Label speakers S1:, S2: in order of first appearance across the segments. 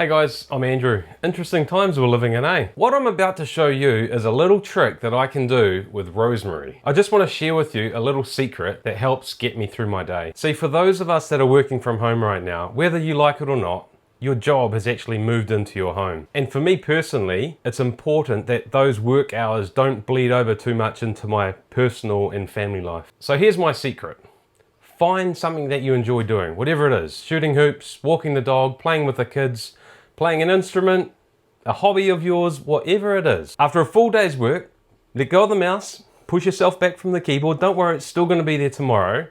S1: Hey guys, I'm Andrew. Interesting times we're living in, eh? What I'm about to show you is a little trick that I can do with rosemary. I just want to share with you a little secret that helps get me through my day. See, for those of us that are working from home right now, whether you like it or not, your job has actually moved into your home. And for me personally, it's important that those work hours don't bleed over too much into my personal and family life. So here's my secret. Find something that you enjoy doing, whatever it is. Shooting hoops, walking the dog, playing with the kids, playing an instrument, a hobby of yours, whatever it is. After a full day's work, let go of the mouse, push yourself back from the keyboard, don't worry, it's still going to be there tomorrow,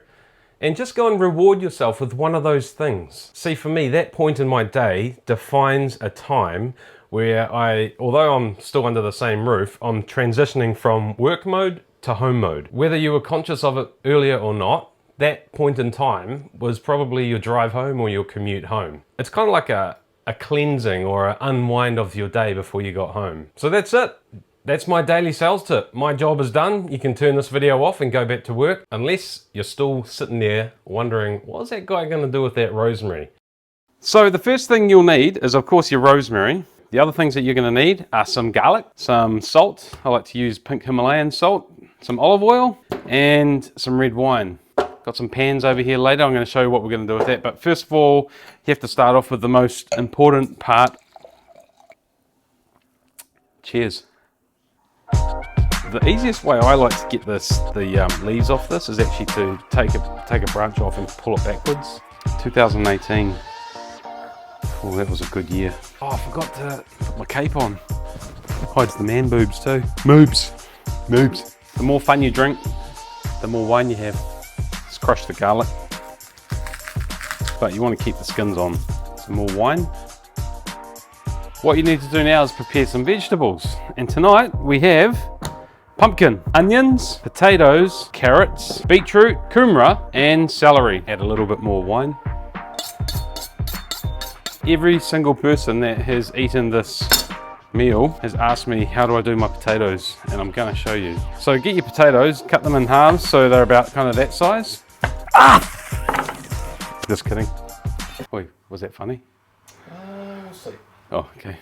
S1: and just go and reward yourself with one of those things. See, for me, that point in my day defines a time where although I'm still under the same roof, I'm transitioning from work mode to home mode. Whether you were conscious of it earlier or not, that point in time was probably your drive home or your commute home. It's kind of like a cleansing or an unwind of your day before you got home. So that's it. That's my daily sales tip. My job is done. You can turn this video off and go back to work, unless you're still sitting there wondering, what's that guy going to do with that rosemary? So the first thing you'll need is, of course, your rosemary. The other things that you're going to need are some garlic, some salt. I like to use pink Himalayan salt, some olive oil, and some red wine. Got some pans over here later. I'm going to show you what we're going to do with that. But first of all, you have to start off with the most important part. Cheers. The easiest way I like to get the leaves off this is actually to take a branch off and pull it backwards. 2018. Oh, that was a good year. Oh, I forgot to put my cape on. Hides the man boobs too. Moobs. The more fun you drink, the more wine you have. Crush the garlic, but you want to keep the skins on. Some more wine. What you need to do now is prepare some vegetables, and tonight we have pumpkin, onions, potatoes, carrots, beetroot, kumara, and celery. Add a little bit more wine. Every single person that has eaten this meal has asked me, how do I do my potatoes? And I'm going to show you. So get your potatoes, cut them in halves so they're about kind of that size. Ah! Just kidding. Wait, was that funny?
S2: We'll see.
S1: Oh, okay.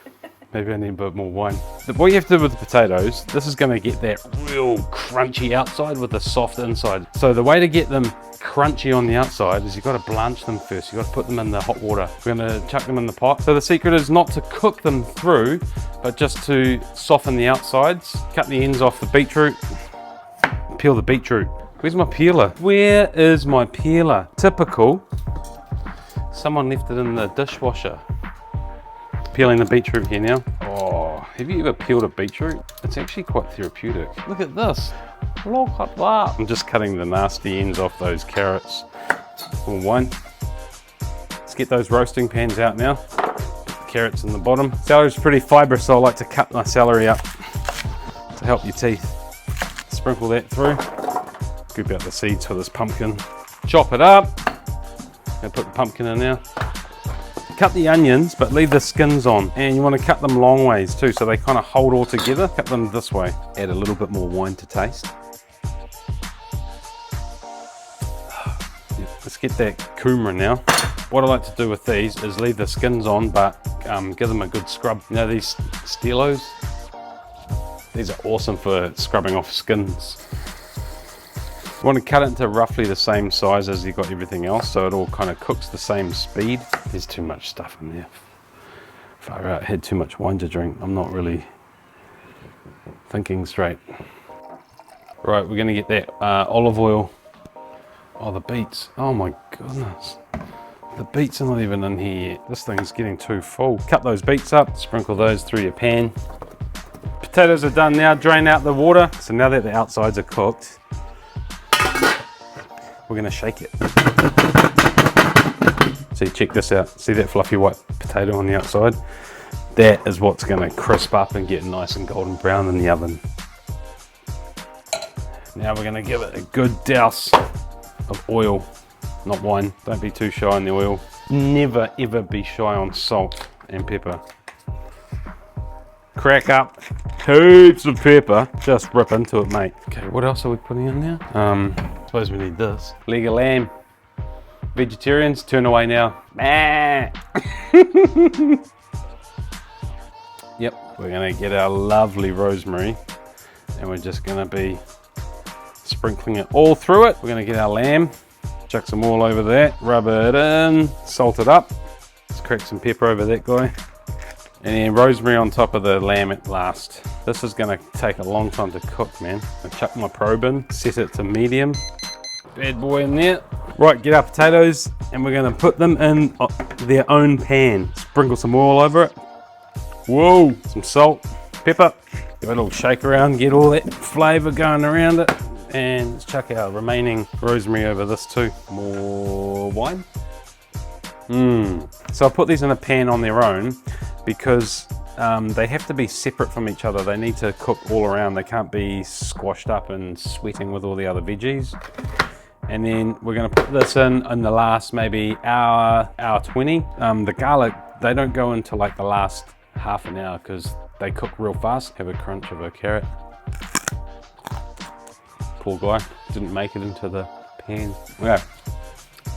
S1: Maybe I need a bit more wine. What you have to do with the potatoes, this is going to get that real crunchy outside with the soft inside. So the way to get them crunchy on the outside is you've got to blanch them first. You've got to put them in the hot water. We're going to chuck them in the pot. So the secret is not to cook them through, but just to soften the outsides. Cut the ends off the beetroot. Peel the beetroot. Where's my peeler? Where is my peeler? Typical. Someone left it in the dishwasher. Peeling the beetroot here now. Oh, have you ever peeled a beetroot? It's actually quite therapeutic. Look at this. Look at that. I'm just cutting the nasty ends off those carrots. More wine. Let's get those roasting pans out now. Put the carrots in the bottom. Celery's pretty fibrous, so I like to cut my celery up to help your teeth. Sprinkle that through. Scoop out the seeds for this pumpkin. Chop it up. And put the pumpkin in now. Cut the onions, but leave the skins on. And you want to cut them long ways too, so they kind of hold all together. Cut them this way. Add a little bit more wine to taste. Let's get that kumara now. What I like to do with these is leave the skins on, but give them a good scrub. You know these steelos? These are awesome for scrubbing off skins. You want to cut it into roughly the same size as you got everything else, so it all kind of cooks the same speed. There's too much stuff in there. Far out, I had too much wine to drink. I'm not really thinking straight. Right, we're going to get that olive oil. Oh, the beets. Oh my goodness. The beets are not even in here yet. This thing's getting too full. Cut those beets up, sprinkle those through your pan. Potatoes are done now, drain out the water. So now that the outsides are cooked, we're going to shake it. So check this out. See that fluffy white potato on the outside? That is what's going to crisp up and get nice and golden brown in the oven. Now we're going to give it a good douse of oil, not wine. Don't be too shy on the oil. Never ever be shy on salt and pepper. Crack up heaps of pepper, just rip into it, mate. Okay, what else are we putting in there? I suppose we need this. Leg of lamb. Vegetarians, turn away now. Yep, we're gonna get our lovely rosemary and we're just gonna be sprinkling it all through it. We're gonna get our lamb, chuck some all over that, rub it in, salt it up. Let's crack some pepper over that guy. And then rosemary on top of the lamb at last. This is gonna take a long time to cook, man. I chuck my probe in, set it to medium. Bad boy in there. Right, get our potatoes and we're gonna put them in their own pan. Sprinkle some oil over it. Whoa, some salt, pepper. Give it a little shake around, get all that flavor going around it. And let's chuck our remaining rosemary over this too. More wine. So I'll put these in a pan on their own because they have to be separate from each other. They need to cook all around. They can't be squashed up and sweating with all the other veggies. And then we're gonna put this in the last maybe hour 20. The garlic, they don't go into like the last half an hour because they cook real fast. Have a crunch of a carrot. Poor guy, didn't make it into the pan. Yeah,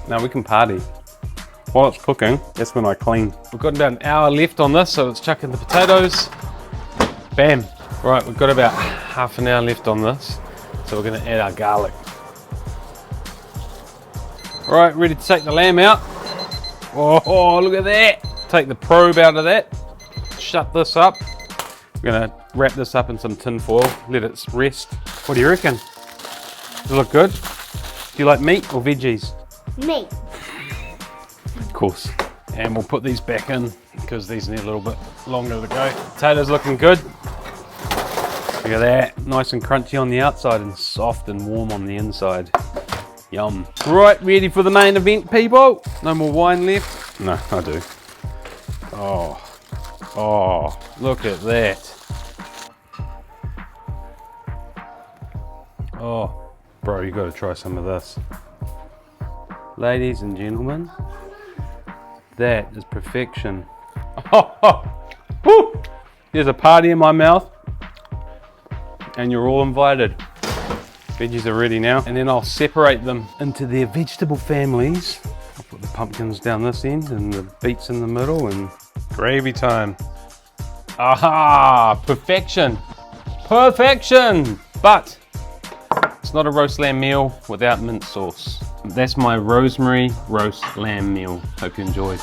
S1: now we can party. While it's cooking, that's when I clean. We've got about an hour left on this, so let's chuck in the potatoes. Bam. Right, we've got about half an hour left on this, so we're gonna add our garlic. Right, ready to take the lamb out. Oh, look at that. Take the probe out of that. Shut this up. We're gonna wrap this up in some tin foil, let it rest. What do you reckon? Does it look good? Do you like meat or veggies?
S3: Meat.
S1: Of course. And we'll put these back in because these need a little bit longer to go. Potatoes looking good. Look at that. Nice and crunchy on the outside and soft and warm on the inside. Yum. Right, ready for the main event, people. No more wine left. No, I do. Oh, look at that. Oh, bro, you got to try some of this. Ladies and gentlemen, that is perfection. Woo! There's a party in my mouth, and you're all invited. Veggies are ready now, and then I'll separate them into their vegetable families. I'll put the pumpkins down this end and the beets in the middle, and gravy time. Aha! Perfection! Perfection! But it's not a roast lamb meal without mint sauce. That's my rosemary roast lamb meal. Hope you enjoyed.